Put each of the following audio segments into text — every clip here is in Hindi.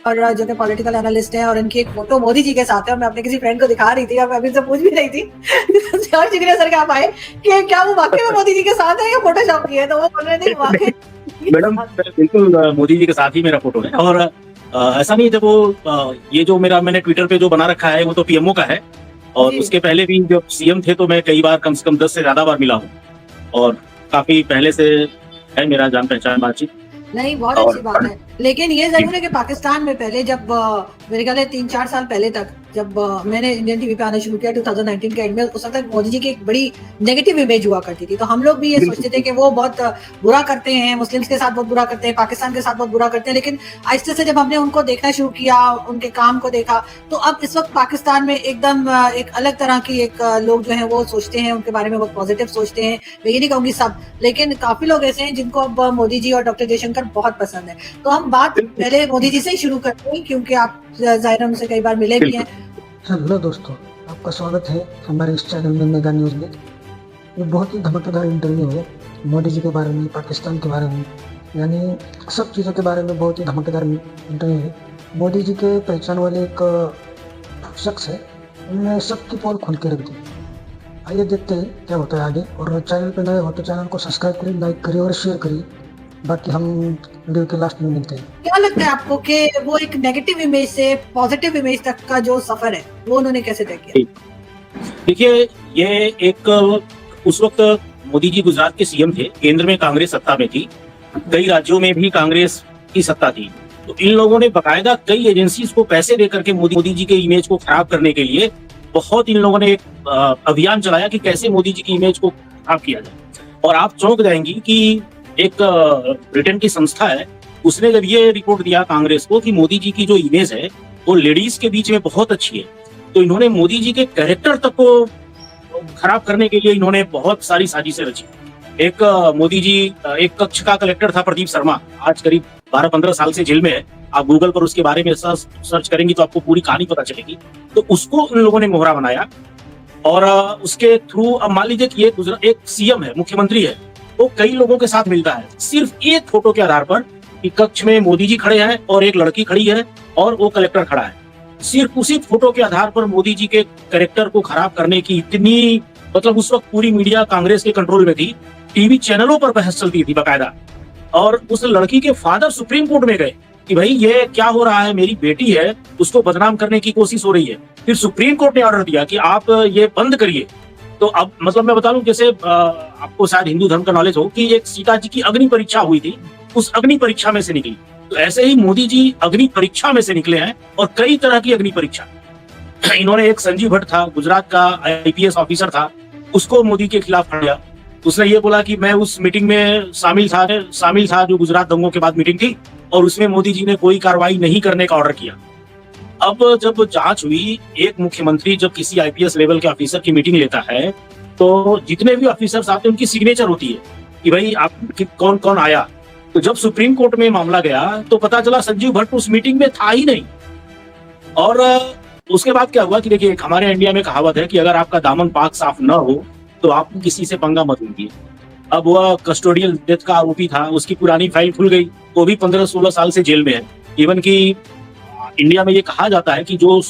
और जो कि पॉलिटिकल एनालिस्ट है, और इनकी एक फोटो मोदी जी के साथ है। मैं अपने किसी फ्रेंड को दिखा रही थी और मैं अभी से पूछ भी रही थी जॉर्ज जिग्नेश सर आप आए कि क्या वो वाकई में मोदी जी के साथ है या फोटोशॉप की है, तो वो बोल रहे थे वाकई मैडम बिल्कुल मोदी जी के साथ ही मेरा फोटो है। और ऐसा नहीं है, जब वो ये जो मैंने ट्विटर पे जो बना रखा है वो तो पीएमओ का है, और उसके पहले भी जब सीएम थे तो मैं कई बार कम से कम 10 से ज्यादा बार मिला हूँ, और काफी पहले से है मेरा जान पहचान बातचीत। नहीं, बहुत अच्छी बात है। लेकिन ये जरूर है कि पाकिस्तान में पहले जब मेरे ख्याल है 3-4 साल पहले तक जब मैंने इंडियन टीवी पे आना शुरू किया 2019 के एंड में, उस वक्त मोदी जी की एक बड़ी नेगेटिव इमेज हुआ करती थी। तो हम लोग भी ये सोचते थे कि वो बहुत बुरा करते हैं, मुस्लिम्स के साथ बहुत बुरा करते हैं, पाकिस्तान के साथ बहुत बुरा करते हैं। लेकिन आहिस्ते से जब हमने उनको देखना शुरू किया, उनके काम को देखा, तो अब इस वक्त पाकिस्तान में एकदम एक अलग तरह की एक लोग जो है वो सोचते हैं, उनके बारे में बहुत पॉजिटिव सोचते हैं। मैं ये नहीं कहूंगी सब, लेकिन काफी लोग ऐसे हैं जिनको अब मोदी जी और डॉक्टर जयशंकर बहुत पसंद है। तो हम बात पहले मोदी जी से ही शुरू करते हैं, क्योंकि आप जाहिर उनसे कई बार मिले भी हैं। हेलो दोस्तों, आपका स्वागत है हमारे इस चैनल में मेगा न्यूज़ में। ये बहुत ही धमाकेदार इंटरव्यू है मोदी जी के बारे में, पाकिस्तान के बारे में, यानी सब चीज़ों के बारे में बहुत ही धमाकेदार इंटरव्यू है। मोदी जी के पहचान वाले एक शख्स है, उन्होंने सबकी पोल खोल के रख दी। आइए देखते हैं क्या होता है आगे, और चैनल पर नए हो तो चैनल को सब्सक्राइब करिए, लाइक करिए और शेयर करिए। बाकी हम वीडियो के लास्ट में मिलते हैं। क्या लगता है आपको कि वो एक नेगेटिव इमेज से पॉजिटिव इमेज तक का जो सफर है वो उन्होंने कैसे तय किया? देखिए, ये एक उस वक्त मोदी जी गुजरात के सीएम थे, केंद्र में कांग्रेस सत्ता में थी, कई राज्यों में भी कांग्रेस की सत्ता थी। तो इन लोगों ने बकायदा कई एजेंसीज को पैसे देकर के मोदी जी के इमेज को खराब करने के लिए बहुत इन लोगों ने एक अभियान चलाया कि कैसे मोदी जी की इमेज को खराब किया जाए। और आप चौंक जाएंगी कि एक ब्रिटेन की संस्था है, उसने जब ये रिपोर्ट दिया कांग्रेस को कि मोदी जी की जो इमेज है वो लेडीज के बीच में बहुत अच्छी है, तो इन्होंने मोदी जी के कैरेक्टर तक को खराब करने के लिए इन्होंने बहुत सारी साजिशें रची। एक मोदी जी, एक कक्ष का कलेक्टर था प्रदीप शर्मा, आज करीब 12-15 साल से जेल में है। आप गूगल पर उसके बारे में सर्च करेंगी तो आपको पूरी कहानी पता चलेगी। तो उसको उन लोगों ने मोहरा बनाया, और उसके थ्रू अब मान लीजिए कि ये एक सीएम है, मुख्यमंत्री है, वो कई लोगों के साथ मिलता है सिर्फ एक फोटो के आधार पर कि कक्ष में मोदी जी खड़े हैं और एक लड़की खड़ी है और वो कलेक्टर खड़ा है। सिर्फ उसी फोटो के आधार पर मोदी जी के कैरेक्टर को खराब करने की इतनी, मतलब उस वक्त पूरी मीडिया कांग्रेस के कंट्रोल में थी, टीवी चैनलों पर बहस चलती थी बकायदा। और उस लड़की के फादर सुप्रीम कोर्ट में गए कि भाई ये क्या हो रहा है, मेरी बेटी है, उसको बदनाम करने की कोशिश हो रही है। फिर सुप्रीम कोर्ट ने ऑर्डर दिया कि आप ये बंद करिए। तो अब मतलब मैं बता दूं, जैसे आपको शायद हिंदू धर्म का नॉलेज हो कि एक सीता जी की अग्नि परीक्षा हुई थी, उस अग्नि परीक्षा में से निकली। तो ऐसे ही मोदी जी अग्नि परीक्षा में से निकले हैं, और कई तरह की अग्नि परीक्षा। इन्होंने एक संजीव भट्ट था, गुजरात का आईपीएस ऑफिसर था, उसको मोदी के खिलाफ खड़ा दिया। उसने ये बोला कि मैं उस मीटिंग में शामिल था जो गुजरात दंगों के बाद मीटिंग थी, और उसमें मोदी जी ने कोई कार्रवाई नहीं करने का ऑर्डर किया। अब जब जांच हुई, एक मुख्यमंत्री जब किसी आईपीएस लेवल के ऑफिसर की मीटिंग लेता है तो जितने भी ऑफिसर्स आते हैं उनकी सिग्नेचर होती है कि भाई आप कौन कौन आया। तो जब सुप्रीम कोर्ट में मामला गया तो पता चला संजीव भट्ट उस मीटिंग में था ही नहीं। और उसके बाद क्या हुआ कि देखिए, हमारे इंडिया में कहावत है कि अगर आपका दामन पाक साफ न हो तो आप किसी से पंगा मत लीजिए। अब वह कस्टोडियल डेथ का आरोपी था, उसकी पुरानी फाइल खुल गई, वो भी 15-16 साल से जेल में है। इवन की इंडिया में ये कहा जाता है कि जो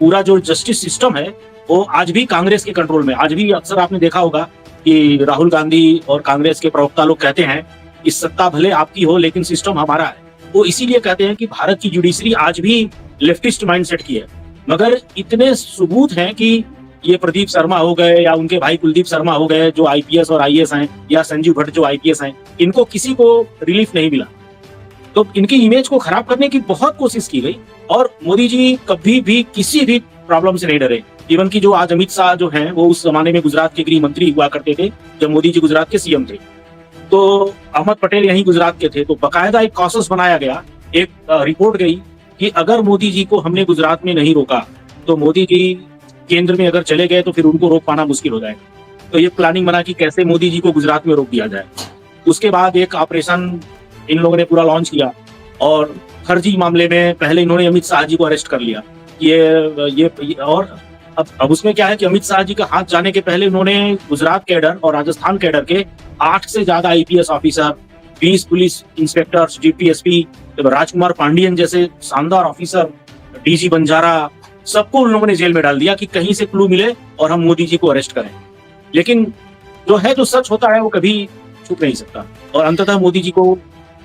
पूरा जो जस्टिस सिस्टम है वो आज भी कांग्रेस के कंट्रोल में। आज भी अक्सर आपने देखा होगा कि राहुल गांधी और कांग्रेस के प्रवक्ता लोग कहते हैं कि सत्ता भले आपकी हो लेकिन सिस्टम हमारा है। वो इसीलिए कहते हैं कि भारत की जुडिशरी आज भी लेफ्टिस्ट माइंडसेट की है। मगर इतने सबूत हैं कि ये प्रदीप शर्मा हो गए या उनके भाई कुलदीप शर्मा हो गए जो आईपीएस और आईएएस हैं, या संजीव भट्ट जो आईपीएस हैं, इनको किसी को रिलीफ नहीं मिला। तो इनकी इमेज को खराब करने की बहुत कोशिश की गई, और मोदी जी कभी भी किसी भी प्रॉब्लम से नहीं डरे। इवन की जो आज अमित शाह जो हैं, वो उस जमाने में गुजरात के गृह मंत्री हुआ करते थे जब मोदी जी गुजरात के सीएम थे। तो अहमद पटेल यहीं गुजरात के थे। तो बकायदा एक कॉसेस बनाया गया, एक रिपोर्ट गई कि अगर मोदी जी को हमने गुजरात में नहीं रोका तो मोदी जी केंद्र में अगर चले गए तो फिर उनको रोक पाना मुश्किल हो जाएगा। तो ये प्लानिंग बना कि कैसे मोदी जी को गुजरात में रोक दिया जाए। उसके बाद एक ऑपरेशन इन लोगों ने पूरा लॉन्च किया, और फर्जी मामले में पहले इन्होंने अमित शाह जी को अरेस्ट कर लिया। ये और अब उसमें क्या है कि अमित शाह जी का हाथ जाने के पहले उन्होंने गुजरात कैडर और राजस्थान कैडर के 8 से ज्यादा IPS officer, 20 police inspectors, DPSP, Rajkumar Pandian जैसे शानदार ऑफिसर, डीजी बंजारा, सबको उन लोगों ने जेल में डाल दिया कि कहीं से क्लू मिले और हम मोदी जी को अरेस्ट करें। लेकिन जो सच होता है वो कभी छुप नहीं सकता। और अंततः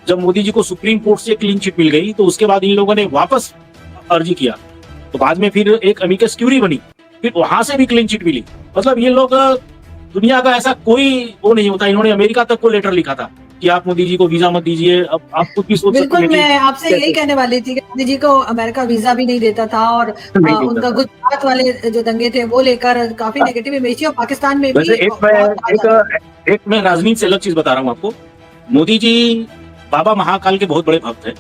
जब मोदी जी को सुप्रीम कोर्ट से क्लीन चिट मिल गई तो उसके बाद इन लोगों ने वापस अर्जी किया, तो बाद में फिर एक अमिकस क्यूरी बनी, फिर वहां से भी क्लीन चिट मिली। मतलब ये लोग, दुनिया का ऐसा कोई वो नहीं होता। इन्होंने अमेरिका तक को लेटर लिखा था कि आप मोदी जी को वीजा मत दीजिए। अब आप खुद भी सोच सकते बिल्कुल, हैं कि मैं आपसे यही कहने वाली थी कि मोदी जी को अमेरिका वीजा भी नहीं देता था और नहीं देता उनका था। गुजरात वाले जो दंगे थे वो लेकर काफी नेगेटिव इमेज थी और पाकिस्तान में भी वैसे बहुत एक मैं राजनीति से अलग चीज बता रहा हूँ आपको। मोदी जी बाबा महाकाल के बहुत बड़े भक्त हैं,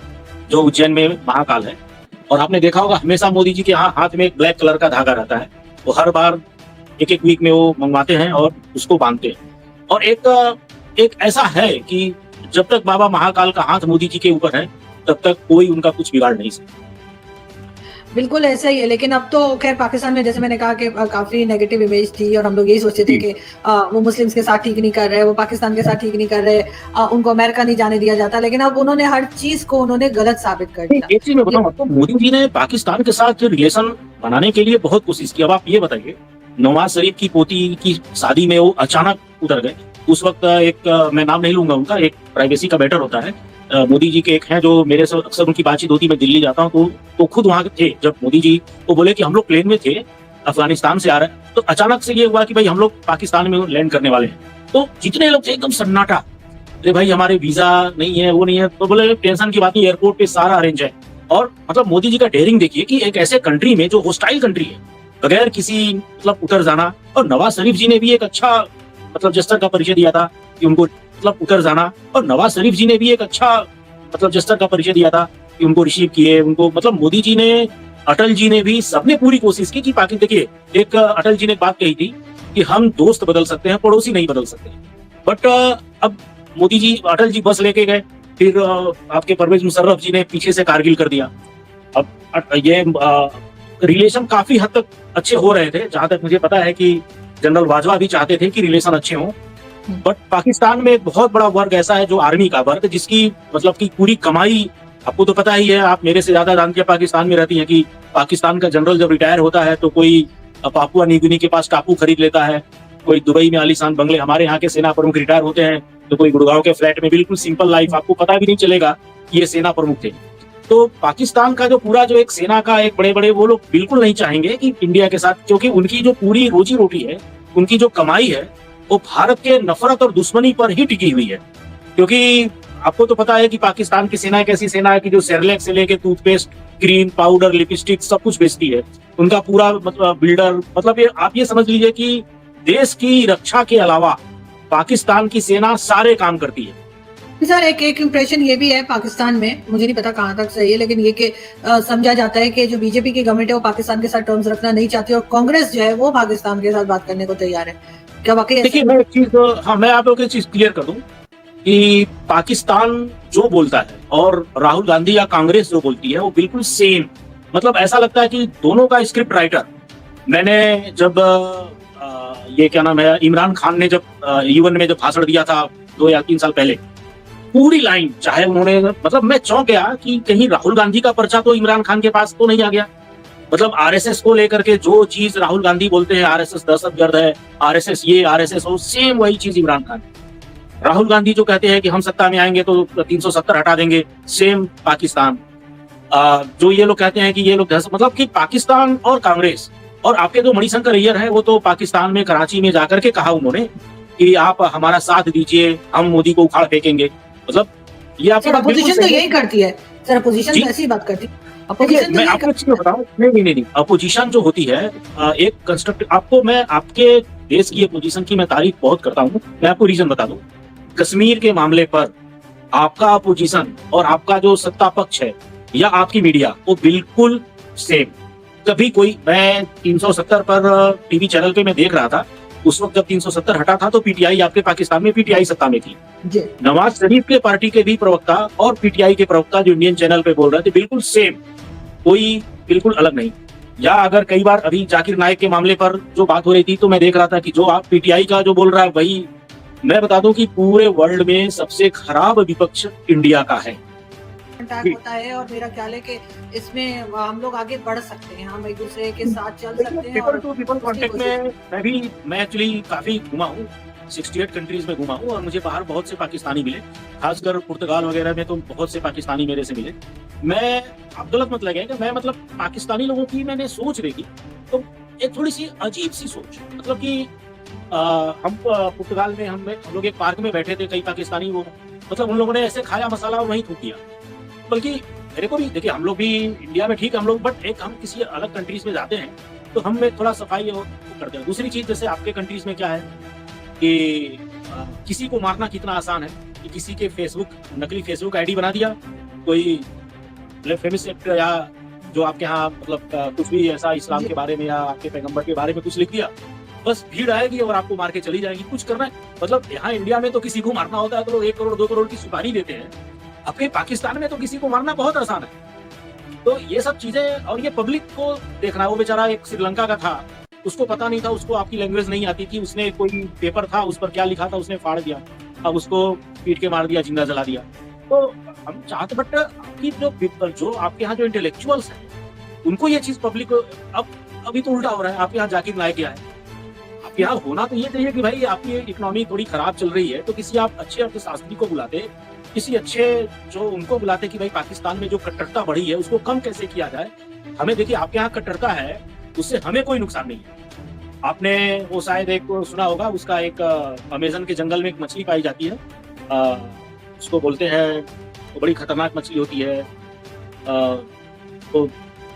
जो उज्जैन में महाकाल है। और आपने देखा होगा हमेशा मोदी जी के हाथ में एक ब्लैक कलर का धागा रहता है। वो हर बार एक वीक में वो मंगवाते हैं और उसको बांधते हैं। और एक ऐसा है कि जब तक बाबा महाकाल का हाथ मोदी जी के ऊपर है तब तक कोई उनका कुछ बिगाड़ नहीं सकता। बिल्कुल ऐसा ही है। लेकिन अब तो खैर पाकिस्तान में जैसे मैंने कहा कि काफी नेगेटिव इमेज थी और हम लोग यही सोचते थे कि वो मुस्लिम्स के साथ ठीक नहीं कर रहे, वो पाकिस्तान के साथ ठीक नहीं कर रहे, उनको अमेरिका नहीं जाने दिया जाता। लेकिन अब उन्होंने हर चीज को गलत साबित कर दिया। एक चीज मैं बताऊं आपको, मोदी जी ने पाकिस्तान के साथ रिलेशन बनाने के लिए बहुत कोशिश की। अब आप ये बताइए, नवाज शरीफ की पोती की शादी में वो अचानक उतर गए। उस वक्त मैं नाम नहीं लूंगा उनका, एक प्राइवेसी का मैटर होता है। मोदी जी के एक हैं जो मेरे से अक्सर उनकी बातचीत होती, मैं दिल्ली जाता हूँ तो खुद वहां थे। जब मोदी जी को बोले कि हम लोग प्लेन में थे, अफगानिस्तान से आ रहे हैं, तो अचानक से ये हुआ कि भाई हम लोग पाकिस्तान में लैंड करने वाले हैं। तो जितने लोग थे एकदम सन्नाटा, अरे भाई हमारे वीजा नहीं है, वो नहीं है। तो बोले टेंशन की बात नहीं, एयरपोर्ट पे सारा अरेंज है। और मतलब मोदी जी का डेयरिंग देखिए कि एक ऐसे कंट्री में जो होस्टाइल कंट्री है, बगैर किसी मतलब उतर जाना। और नवाज शरीफ जी ने भी एक अच्छा मतलब जेस्चर का परिचय दिया था कि उनको मतलब उतर जाना। और नवाज शरीफ जी ने भी एक अच्छा मतलब जेस्चर का परिचय दिया था कि उनको रिसीव किए। उनको मतलब मोदी जी ने, अटल जी ने भी, सबने पूरी कोशिश की कि पाकिस्तान, देखिए एक अटल जी ने बात कही थी कि हम दोस्त बदल सकते हैं, पड़ोसी नहीं बदल सकते। बट अब मोदी जी, अटल जी बस लेके गए, फिर आपके परवेज मुशर्रफ जी ने पीछे से कारगिल कर दिया। अब ये रिलेशन काफी हद तक अच्छे हो रहे थे। जहां तक मुझे पता है कि जनरल बाजवा भी चाहते थे कि रिलेशन अच्छे हों। बट पाकिस्तान में एक बहुत बड़ा वर्ग ऐसा है जो आर्मी का वर्ग, जिसकी मतलब की पूरी कमाई, आपको तो पता ही है, आप मेरे से ज्यादा जानती है, पाकिस्तान में रहती है, कि पाकिस्तान का जनरल जब रिटायर होता है तो कोई पापुआ न्यू गिनी के पास टापू खरीद लेता है, कोई दुबई में आलीशान बंगले। हमारे यहाँ के सेना प्रमुख रिटायर होते हैं तो कोई गुड़गांव के फ्लैट में बिल्कुल सिंपल लाइफ, आपको पता भी नहीं चलेगा कि ये सेना प्रमुख थे। तो पाकिस्तान का जो पूरा जो एक सेना का एक बड़े बड़े, वो लोग बिल्कुल नहीं चाहेंगे कि इंडिया के साथ, क्योंकि उनकी जो पूरी रोजी रोटी है, उनकी जो कमाई है, वो भारत के नफरत और दुश्मनी पर ही टिकी हुई है। क्योंकि आपको तो पता है कि पाकिस्तान की सेना एक ऐसी सेना है कि जो सेरेलैक से लेके टूथपेस्ट, क्रीम, पाउडर, लिपस्टिक सब कुछ बेचती है। उनका पूरा मतलब बिल्डर, मतलब ये आप ये समझ लीजिए कि देश की रक्षा के अलावा पाकिस्तान की सेना सारे काम करती है। सर एक इम्प्रेशन ये भी है पाकिस्तान में, मुझे नहीं पता कहाँ तक सही है, लेकिन ये कि समझा जाता है कि जो बीजेपी की गवर्नमेंट है वो पाकिस्तान के साथ टर्म्स रखना नहीं चाहती और कांग्रेस जो है वो पाकिस्तान के साथ बात करने को तैयार है। क्या वाकई? देखिए मैं एक चीज, हाँ मैं आप लोग एक चीज क्लियर कर दूं कि पाकिस्तान जो बोलता है और राहुल गांधी या कांग्रेस जो बोलती है वो बिल्कुल सेम। मतलब ऐसा लगता है कि दोनों का स्क्रिप्ट राइटर, मैंने जब ये क्या नाम है, इमरान खान ने जब यूएन में जब भाषण दिया था 2 या 3 साल पहले, पूरी लाइन, चाहे उन्होंने, मतलब मैं चौंक गया कि कहीं राहुल गांधी का पर्चा तो इमरान खान के पास तो नहीं आ गया। मतलब आरएसएस को लेकर के जो चीज राहुल गांधी बोलते हैं, आरएसएस दहशतगर्द है, आरएसएस ये, आरएसएस वो, सेम वही चीज इमरान खान। राहुल गांधी जो कहते हैं कि हम सत्ता में आएंगे तो 370 हटा देंगे, सेम पाकिस्तान। जो ये लोग कहते हैं कि ये लोग, मतलब कि पाकिस्तान और कांग्रेस। और आपके जो मणिशंकर अय्यर है, वो तो पाकिस्तान में कराची में जाकर के कहा उन्होंने कि आप हमारा साथ दीजिए, हम मोदी को उखाड़ फेंकेंगे। मतलब ये आपकी बात बिल्कुल अपोजिशन तो सही है। यही करती है सर, अपोजिशन तो ऐसी बात करती है। अपोजिशन मैं आपको एक चीज बताऊं, नहीं, अपोजिशन जो होती है एक कंस्ट्रक्टिव, आपको मैं आपके देश की अपोजिशन की मैं तारीफ बहुत करता हूं। मैं आपको रीजन बता दूं, कश्मीर के मामले पर आपका अपोजिशन और आपका जो सत्ता पक्ष है या आपकी मीडिया, वो बिल्कुल सेम। कभी कोई, मैं 370 पर टीवी चैनल पे मैं देख रहा था, उस वक्त जब 370 हटा था तो पीटीआई, आपके पाकिस्तान में पीटीआई सत्ता में थी। नवाज शरीफ के पार्टी के भी प्रवक्ता और पीटीआई के प्रवक्ता जो इंडियन चैनल पे बोल रहे थे, बिल्कुल सेम, कोई बिल्कुल अलग नहीं। या अगर कई बार अभी जाकिर नाइक के मामले पर जो बात हो रही थी तो मैं देख रहा था कि जो आप पीटीआई का जो बोल रहा है वही मैं बता दूं कि पूरे वर्ल्ड में सबसे खराब विपक्ष इंडिया का है। अटैक होता है और मेरा ख्याल है कि इसमें हम लोग आगे बढ़ सकते हैं, हम एक दूसरे के साथ चल सकते हैं। पीपल और टू पीपल कॉन्टेक्ट में मैं एक्चुअली काफी घुमा हूँ, 68 कंट्रीज में घुमा हूँ और मुझे बाहर बहुत से पाकिस्तानी मिले, खासकर पुर्तगाल वगैरह में तो बहुत से पाकिस्तानी मेरे से मिले। मैं, आप गलत मत लगे कि मैं मतलब पाकिस्तानी लोगों की मैंने सोच देखी तो एक थोड़ी सी अजीब सी सोच, मतलब कि हम पुर्तगाल में हम लोग एक पार्क में बैठे थे, कई पाकिस्तानी, वो मतलब उन लोगों ने ऐसे खाया मसाला और वहीं थूक दिया। बल्कि मेरे को भी देखिए, हम लोग भी इंडिया में ठीक है हम लोग, बट एक हम किसी अलग कंट्रीज में जाते हैं तो हम में थोड़ा सफाई और करते हैं। दूसरी चीज, जैसे आपके कंट्रीज में क्या है कि किसी को मारना कितना आसान है कि किसी के नकली फेसबुक आईडी बना दिया, कोई फेमस एक्टर या जो आपके यहाँ मतलब कुछ भी ऐसा इस्लाम के बारे में या आपके पैगंबर के बारे में कुछ लिख दिया, बस भीड़ आएगी और आपको मार के चली जाएगी। कुछ करना है मतलब यहाँ इंडिया में तो किसी को मारना होता है तो लोग 1 करोड़ 2 करोड़ की सुपारी देते हैं, अपने पाकिस्तान में तो किसी को मारना बहुत आसान है। तो ये सब चीजें, और ये पब्लिक को देखना है। वो बेचारा एक श्रीलंका का था, उसको पता नहीं था, उसको आपकी लैंग्वेज नहीं आती थी, उसने कोई पेपर था उस पर क्या लिखा था उसने फाड़ दिया, अब उसको पीट के मार दिया, जिंदा जला दिया। तो हम चाहते, बट आपकी जो आपके यहाँ जो इंटेलेक्चुअल्स हैं उनको ये चीज पब्लिक, अब अभी तो उल्टा हो रहा है। आपके यहाँ जाकिर नायक क्या है, आपके यहाँ होना तो ये चाहिए कि भाई आपकी इकोनॉमी थोड़ी खराब चल रही है तो किसी आप अच्छे अर्थशास्त्री को बुलाते, किसी अच्छे जो उनको बुलाते कि भाई पाकिस्तान में जो कट्टरता बढ़ी है उसको कम कैसे किया जाए। हमें देखिए, आपके यहाँ कट्टरता है उससे हमें कोई नुकसान नहीं है। आपने वो शायद एक सुना होगा, उसका एक अमेजन के जंगल में एक मछली पाई जाती है, उसको बोलते हैं, वो बड़ी खतरनाक मछली होती है, तो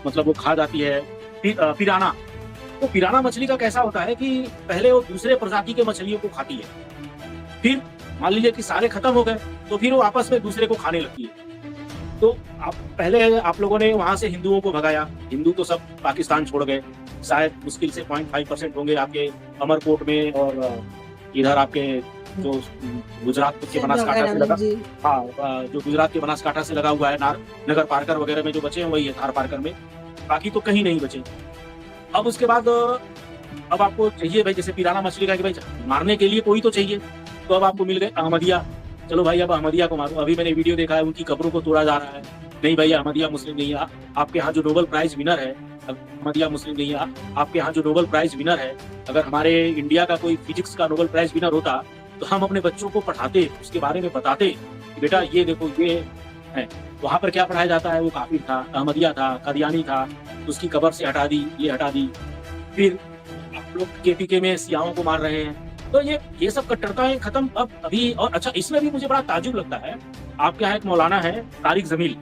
मतलब वो खा जाती है, पिराना। तो पिराना मछली का कैसा होता है कि पहले वो दूसरे प्रजाति के मछलियों को खाती है, फिर मान लीजिए कि सारे खत्म हो गए तो फिर वो आपस में दूसरे को खाने लगती है। तो आप लोगों ने वहां से हिंदुओं को भगाया, हिंदू तो सब पाकिस्तान छोड़ गए, शायद मुश्किल से 0.5% होंगे आपके अमरकोट में, और इधर आपके जो गुजरात के बनासकांठा से लगा, हाँ जो गुजरात के बनासकांठा से लगा हुआ है नगर पारकर वगैरह में जो बचे हैं वही है थार पारकर में, बाकी तो कहीं नहीं बचे। अब उसके बाद अब आपको चाहिए भाई, जैसे पिराना मछली का कि भाई मारने के लिए कोई तो चाहिए, तो अब आपको मिल गए अहमदिया। चलो भाई अब अहमदिया को मारो। अभी मैंने वीडियो देखा है, उनकी कब्रों को तोड़ा जा रहा है। नहीं भाई, अहमदिया मुस्लिम नहीं है। आपके यहाँ जो नोबेल प्राइज विनर है, अहमदिया मुस्लिम नहीं है। आपके यहाँ जो नोबेल प्राइज विनर है, अगर हमारे इंडिया का कोई फिजिक्स का नोबेल प्राइज विनर होता तो हम अपने बच्चों को पढ़ाते, उसके बारे में बताते कि बेटा ये देखो ये है। वहां पर क्या पढ़ाया जाता है, वो काफिर था, अहमदिया था, कादियानी था, उसकी कब्र से हटा दी, ये हटा दी। फिर आप लोग केपीके में सियाओं को मार रहे हैं। तो ये सब कट्टरताएं खत्म अब अभी। और अच्छा, इसमें भी मुझे बड़ा ताजुब लगता है, आपके यहाँ एक मौलाना है तारिक जमील,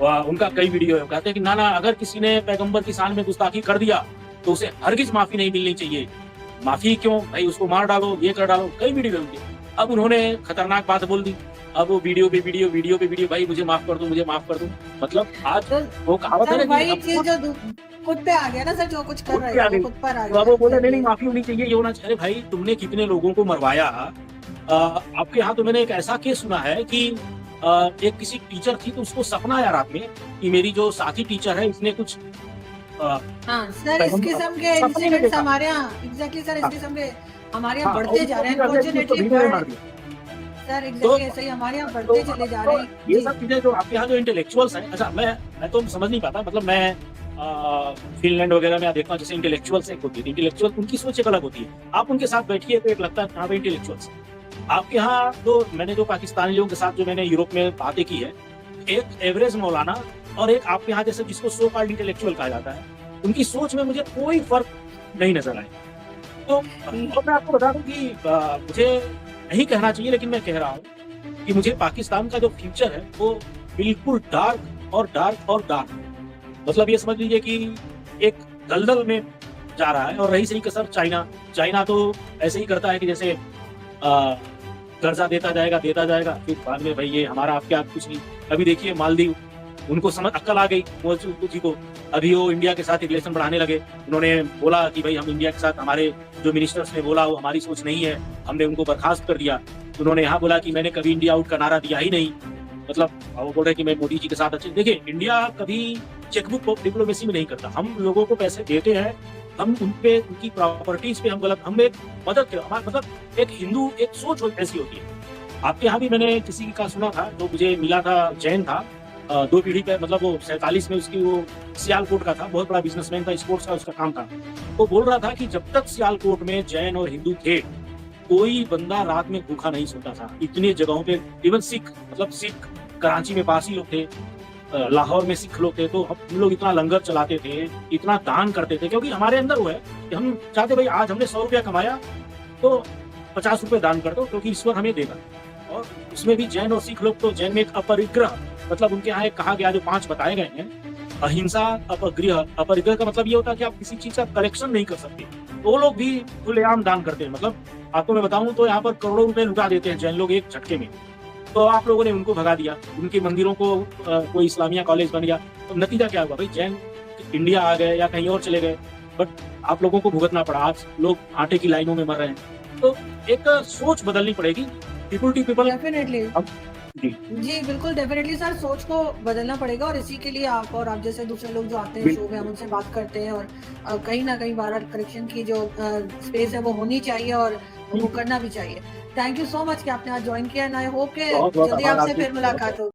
उनका कई वीडियो है, कहते हैं कि ना अगर किसी ने पैगंबर की शान में गुस्ताखी कर दिया तो उसे हरगिज माफी नहीं मिलनी चाहिए। माफी क्यों भाई, उसको मार डालो, ये कर डालो, कई वीडियो है उनके। अब उन्होंने खतरनाक बात बोल दी, अब वो वीडियो पे वीडियो, भाई मुझे माफ कर दो, मुझे माफ कर दो। मतलब आज वो कहावत है ना, खुद पे आ गया ना सर, जो कुछ कर रहे हैं खुद पर आ गया। वो बोले नहीं माफी होनी चाहिए, ये होना चाहिए। भाई तुमने कितने लोगों को मरवाया। आपके यहाँ तो मैंने एक ऐसा केस सुना है कि एक किसी टीचर थी तो उसको सपना आया रात में कि मेरी जो साथी टीचर है इसने कुछ सर इस किस्म के इंसिडेंट्स हमारे यहाँ, एग्जैक्टली सर, इस किस्म के हमारे यहाँ बढ़ते जा रहे हैं अनफॉर्चुनेटली सर, एग्जैक्टली ऐसे ही हमारे यहाँ बढ़ते चले जा रहे हैं। ये सब चीजें जो आपके यहाँ जो इंटेलेक्चुअल्स हैं, अच्छा मैं तो समझ नहीं पाता, मतलब मैं फिनलैंड वगैरह में देखता हूँ जैसे इंटेलेक्चुअल्स एक होती है, इंटेलेक्चुअल उनकी सोच एक अलग होती है। आप उनके साथ बैठिए तो एक लगता है यहाँ पे इंटेलेक्चुअल्स। आपके यहाँ तो मैंने जो पाकिस्तानी लोगों के साथ जो मैंने यूरोप में बातें की है, एक एवरेज मौलाना और एक आपके यहाँ जैसे जिसको सो कॉल्ड इंटेलेक्चुअल कहा जाता है, उनकी सोच में मुझे कोई फर्क नहीं नजर आया। तो मैं आपको बता दूं कि मुझे नहीं कहना चाहिए लेकिन मैं कह रहा हूँ कि मुझे पाकिस्तान का जो फ्यूचर है वो बिल्कुल डार्क और डार्क और डार्क, मतलब ये समझ लीजिए कि एक दलदल में जा रहा है। और रही सही कसर चाइना तो ऐसे ही करता है कि जैसे कर्जा देता जाएगा, फिर बाद में भाई ये हमारा आप क्या कुछ नहीं। अभी देखिए मालदीव, उनको समझ अक्ल आ गई मोदी को, अभी वो इंडिया के साथ रिलेशन बढ़ाने लगे। उन्होंने बोला कि भाई हम इंडिया के साथ, हमारे जो मिनिस्टर्स ने बोला वो हमारी सोच नहीं है, हमने उनको बर्खास्त कर दिया। उन्होंने यहाँ बोला कि मैंने कभी इंडिया आउट का नारा दिया ही नहीं, मतलब वो बोल रहे कि मैं मोदी जी के साथ अच्छे। देखिए इंडिया कभी चेकबुक डिप्लोमेसी में नहीं करता, हम लोगों को पैसे देते हैं हम उन पे उनकी प्रॉपर्टीज पे हम गलत, हम एक मदद कर, हमारा मतलब एक हिंदू एक सोच ऐसी होती है। आपके यहाँ भी मैंने किसी का सुना था, जो मुझे मिला था, जैन था, 2 पीढ़ी पे, मतलब वो 47 में उसकी वो सियालकोट का था, बहुत बड़ा बिजनेसमैन था, स्पोर्ट्स का उसका काम था। वो बोल रहा था कि जब तक सियालकोट में जैन और हिंदू थे, कोई बंदा रात में भूखा नहीं सोता था। इतनी जगहों पे, इवन सिख, मतलब सिख कराची में पारसी लोग थे, लाहौर में सिख लोग थे, तो हम लोग इतना लंगर चलाते थे, इतना दान करते थे, क्योंकि हमारे अंदर वो है कि हम चाहते भाई आज हमने 100 रुपया कमाया तो 50 रुपए दान कर दो, क्योंकि ईश्वर हमें देगा। और उसमें भी जैन और सिख लोग, तो जैन में एक अपरिग्रह, मतलब उनके यहाँ एक कहा गया, जो 5 बताए गए हैं, अहिंसा, अपरिग्रह। अपरिग्रह का मतलब ये होता है कि आप किसी चीज का कलेक्शन नहीं कर सकते, तो वो लोग भी खुलेआम दान करते हैं। मतलब आपको मैं बताऊं तो यहाँ पर करोड़ों रुपए लुटा देते हैं जैन लोग एक झटके में। तो आप लोगों ने उनको भगा दिया, उनके मंदिरों को कोई इस्लामिया कॉलेज बन गया, तो नतीजा क्या हुआ भाई, जैन इंडिया आ गए या कहीं और चले गए, बट आप लोगों को भुगतना पड़ा। आज लोग आटे की लाइनों में मर रहे हैं। तो एक सोच बदलनी पड़ेगी, पीपल टू पीपल। डेफिनेटली जी जी बिल्कुल, डेफिनेटली सर, सोच को बदलना पड़ेगा, और इसी के लिए आप और आप जैसे दूसरे लोग जो आते हैं शो में, हम उनसे बात करते हैं, और कहीं ना कहीं बार करेक्शन की जो स्पेस है वो होनी चाहिए, और वो करना भी चाहिए। थैंक यू सो मच कि आपने आज ज्वाइन किया, एंड आई होप कि बहुत बहुत जल्दी आभार आपसे आपके। फिर मुलाकात हो।